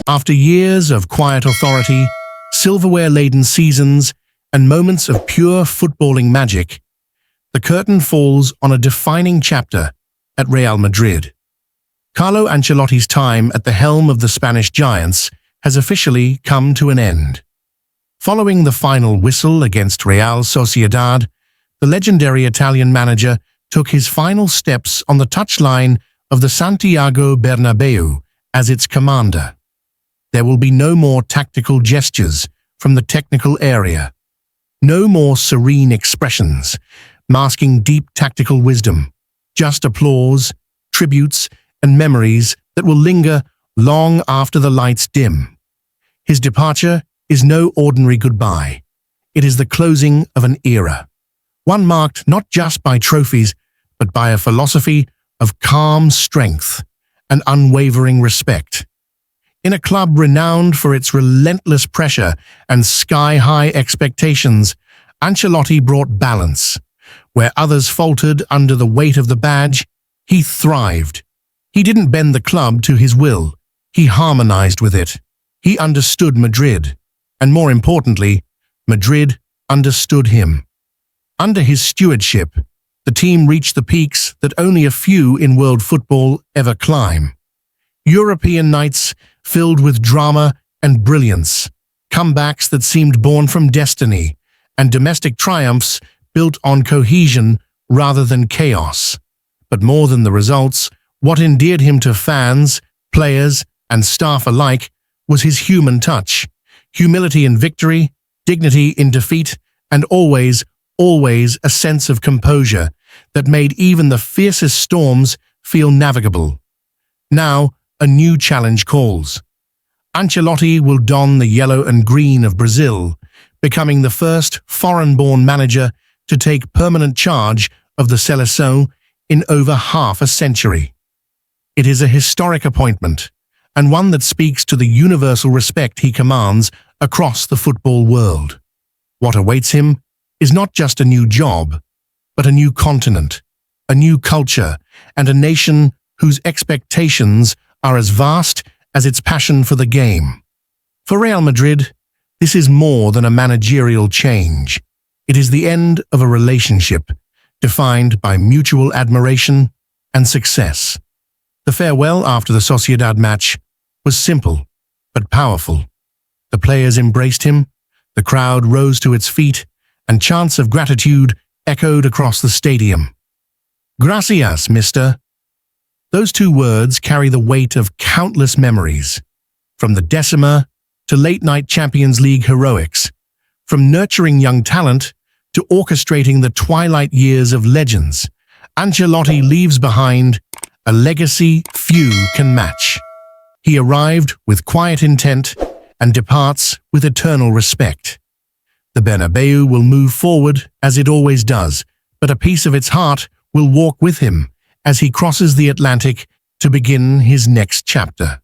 After years of quiet authority, silverware-laden seasons, and moments of pure footballing magic, the curtain falls on a defining chapter at Real Madrid. Carlo Ancelotti's time at the helm of the Spanish giants has officially come to an end. Following the final whistle against Real Sociedad, the legendary Italian manager took his final steps on the touchline of the Santiago Bernabeu as its commander. There will be no more tactical gestures from the technical area, no more serene expressions masking deep tactical wisdom, just applause, tributes, and memories that will linger long after the lights dim. His departure is no ordinary goodbye. It is the closing of an era, one marked not just by trophies, but by a philosophy of calm strength and unwavering respect. In a club renowned for its relentless pressure and sky-high expectations, Ancelotti brought balance. Where others faltered under the weight of the badge, he thrived. He didn't bend the club to his will. He harmonized with it. He understood Madrid. And more importantly, Madrid understood him. Under his stewardship, the team reached the peaks that only a few in world football ever climb. European nights filled with drama and brilliance, comebacks that seemed born from destiny, and domestic triumphs built on cohesion rather than chaos. But more than the results, what endeared him to fans, players, and staff alike was his human touch. Humility in victory, dignity in defeat, and always a sense of composure that made even the fiercest storms feel navigable. Now, a new challenge calls. Ancelotti will don the yellow and green of Brazil, becoming the first foreign-born manager to take permanent charge of the Seleção in over half a century. It is a historic appointment, and one that speaks to the universal respect he commands across the football world. What awaits him is not just a new job, but a new continent, a new culture, and a nation whose expectations are as vast as its passion for the game. For Real Madrid, this is more than a managerial change. It is the end of a relationship defined by mutual admiration and success. The farewell after the Sociedad match was simple but powerful. The players embraced him, the crowd rose to its feet, and chants of gratitude echoed across the stadium. Gracias, mister. Those two words carry the weight of countless memories, from the Decima to late-night Champions League heroics, from nurturing young talent to orchestrating the twilight years of legends. Ancelotti leaves behind a legacy few can match. He arrived with quiet intent and departs with eternal respect. The Bernabeu will move forward as it always does, but a piece of its heart will walk with him as he crosses the Atlantic to begin his next chapter.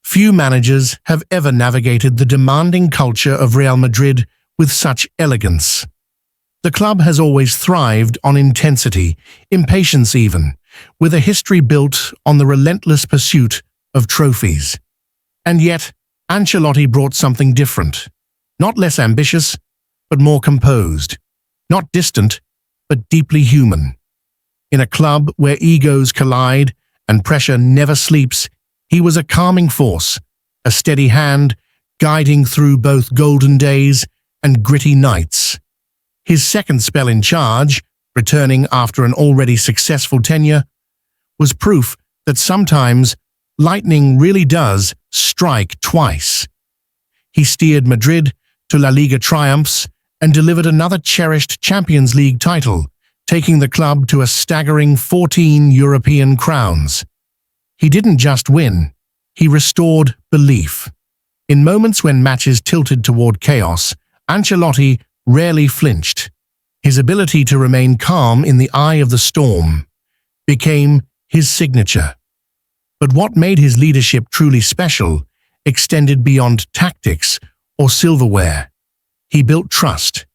Few managers have ever navigated the demanding culture of Real Madrid with such elegance. The club has always thrived on intensity, impatience even, with a history built on the relentless pursuit of trophies. And yet, Ancelotti brought something different, not less ambitious, but more composed, not distant, but deeply human. In a club where egos collide and pressure never sleeps, he was a calming force, a steady hand, guiding through both golden days and gritty nights. His second spell in charge, returning after an already successful tenure, was proof that sometimes lightning really does strike twice. He steered Madrid to La Liga triumphs and delivered another cherished Champions League title, taking the club to a staggering 14 European crowns. He didn't just win, he restored belief. In moments when matches tilted toward chaos, Ancelotti rarely flinched. His ability to remain calm in the eye of the storm became his signature. But what made his leadership truly special extended beyond tactics or silverware. He built trust.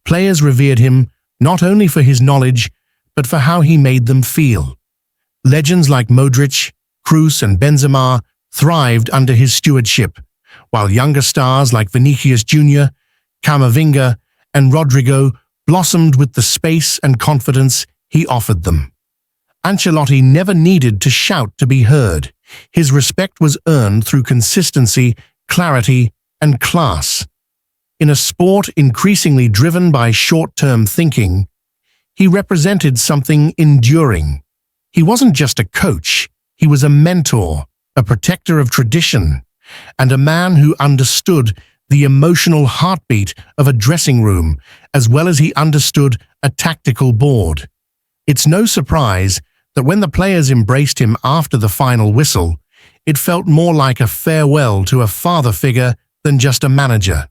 Players revered him not only for his knowledge, but for how he made them feel. Legends like Modric, Kroos, and Benzema thrived under his stewardship, while younger stars like Vinicius Jr., Camavinga, and Rodrigo blossomed with the space and confidence he offered them. Ancelotti never needed to shout to be heard. His respect was earned through consistency, clarity, and class. In a sport increasingly driven by short-term thinking, he represented something enduring. He wasn't just a coach, he was a mentor, a protector of tradition, and a man who understood the emotional heartbeat of a dressing room as well as he understood a tactical board. It's no surprise that when the players embraced him after the final whistle, it felt more like a farewell to a father figure than just a manager.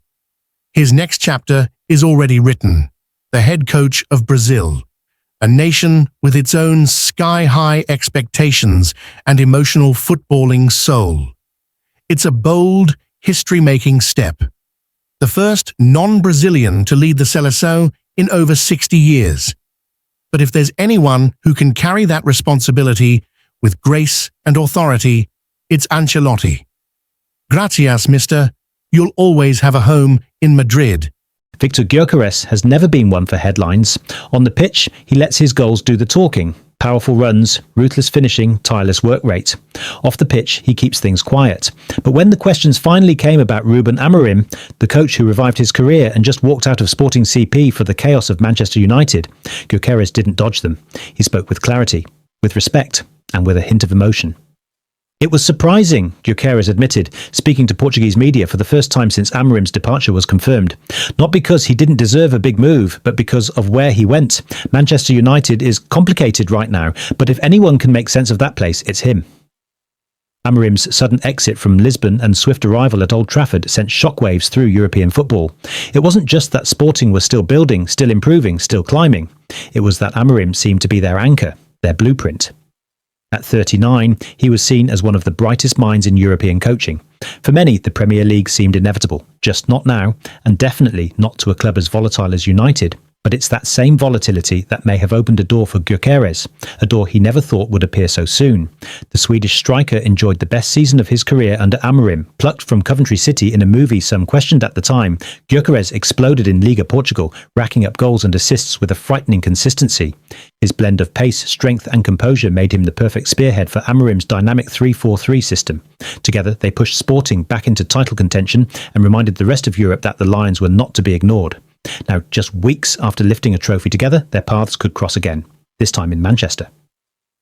His next chapter is already written, the head coach of Brazil, a nation with its own sky-high expectations and emotional footballing soul. It's a bold, history-making step. The first non-Brazilian to lead the Seleção in over 60 years. But if there's anyone who can carry that responsibility with grace and authority, it's Ancelotti. Gracias, mister. You'll always have a home in Madrid. Victor Gyökeres has never been one for headlines. On the pitch, he lets his goals do the talking. Powerful runs, ruthless finishing, tireless work rate. Off the pitch, he keeps things quiet. But when the questions finally came about Ruben Amorim, the coach who revived his career and just walked out of Sporting CP for the chaos of Manchester United, Gyökeres didn't dodge them. He spoke with clarity, with respect, and with a hint of emotion. It was surprising, Gyökeres admitted, speaking to Portuguese media for the first time since Amorim's departure was confirmed. Not because he didn't deserve a big move, but because of where he went. Manchester United is complicated right now, but if anyone can make sense of that place, it's him. Amorim's sudden exit from Lisbon and swift arrival at Old Trafford sent shockwaves through European football. It wasn't just that Sporting was still building, still improving, still climbing. It was that Amorim seemed to be their anchor, their blueprint. At 39, he was seen as one of the brightest minds in European coaching. For many, the Premier League seemed inevitable, just not now, and definitely not to a club as volatile as United. But it's that same volatility that may have opened a door for Gyökeres, a door he never thought would appear so soon. The Swedish striker enjoyed the best season of his career under Amorim. Plucked from Coventry City in a movie some questioned at the time, Gyökeres exploded in Liga Portugal, racking up goals and assists with a frightening consistency. His blend of pace, strength and composure made him the perfect spearhead for Amorim's dynamic 3-4-3 system. Together, they pushed Sporting back into title contention and reminded the rest of Europe that the Lions were not to be ignored. Now, just weeks after lifting a trophy together, their paths could cross again, this time in Manchester.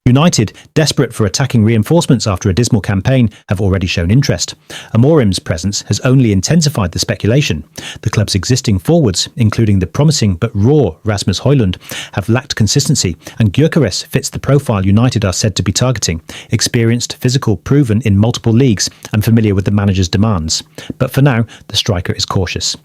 United, desperate for attacking reinforcements after a dismal campaign, have already shown interest. Amorim's presence has only intensified the speculation. The club's existing forwards, including the promising but raw Rasmus Højlund, have lacked consistency, and Gyökeres fits the profile United are said to be targeting: experienced, physical, proven in multiple leagues, and familiar with the manager's demands. But for now, the striker is cautious.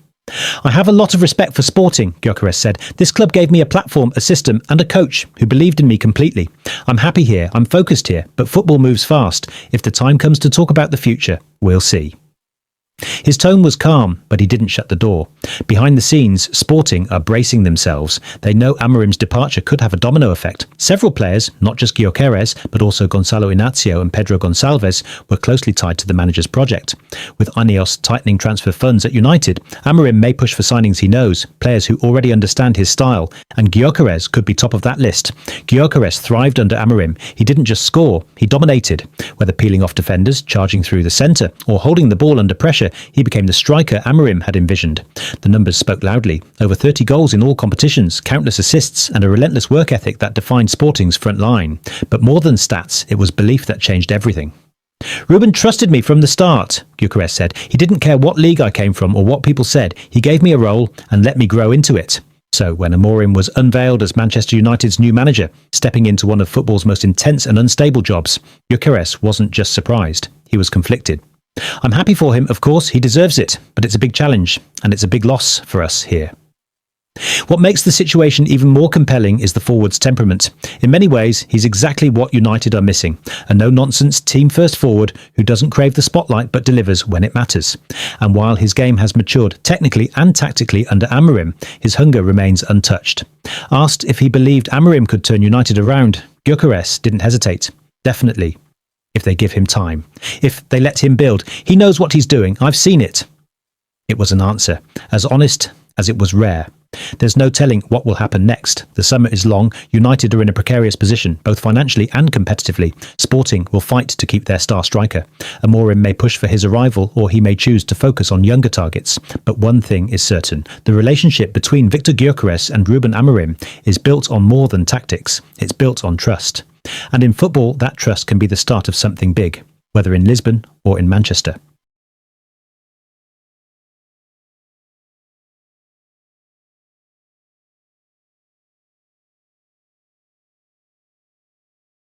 I have a lot of respect for Sporting, Gyökeres said. This club gave me a platform, a system and a coach who believed in me completely. I'm happy here, I'm focused here, but football moves fast. If the time comes to talk about the future, we'll see. His tone was calm, but he didn't shut the door. Behind the scenes, Sporting are bracing themselves. They know Amorim's departure could have a domino effect. Several players, not just Gyökeres, but also Gonçalo Inácio and Pedro Gonçalves, were closely tied to the manager's project. With Ineos tightening transfer funds at United, Amorim may push for signings he knows, players who already understand his style, and Gyökeres could be top of that list. Gyökeres thrived under Amorim. He didn't just score, he dominated. Whether peeling off defenders, charging through the centre, or holding the ball under pressure, he became the striker Amorim had envisioned. The numbers spoke loudly. Over 30 goals in all competitions, countless assists, and a relentless work ethic that defined Sporting's front line. But more than stats, it was belief that changed everything. Ruben trusted me from the start, Gyökeres said. He didn't care what league I came from or what people said. He gave me a role and let me grow into it. So when Amorim was unveiled as Manchester United's new manager, stepping into one of football's most intense and unstable jobs, Gyökeres wasn't just surprised. He was conflicted. I'm happy for him, of course, he deserves it, but it's a big challenge, and it's a big loss for us here. What makes the situation even more compelling is the forward's temperament. In many ways, he's exactly what United are missing, a no-nonsense, team-first forward who doesn't crave the spotlight but delivers when it matters. And while his game has matured technically and tactically under Amorim, his hunger remains untouched. Asked if he believed Amorim could turn United around, Gyökeres didn't hesitate. Definitely. if they give him time, if they let him build. He knows what he's doing. I've seen it. It was an answer, as honest as it was rare. There's no telling what will happen next. The summer is long. United are in a precarious position, both financially and competitively. Sporting will fight to keep their star striker. Amorim may push for his arrival, or he may choose to focus on younger targets. But one thing is certain. The relationship between Victor Gyökeres and Ruben Amorim is built on more than tactics. It's built on trust. And in football, that trust can be the start of something big, whether in Lisbon or in Manchester.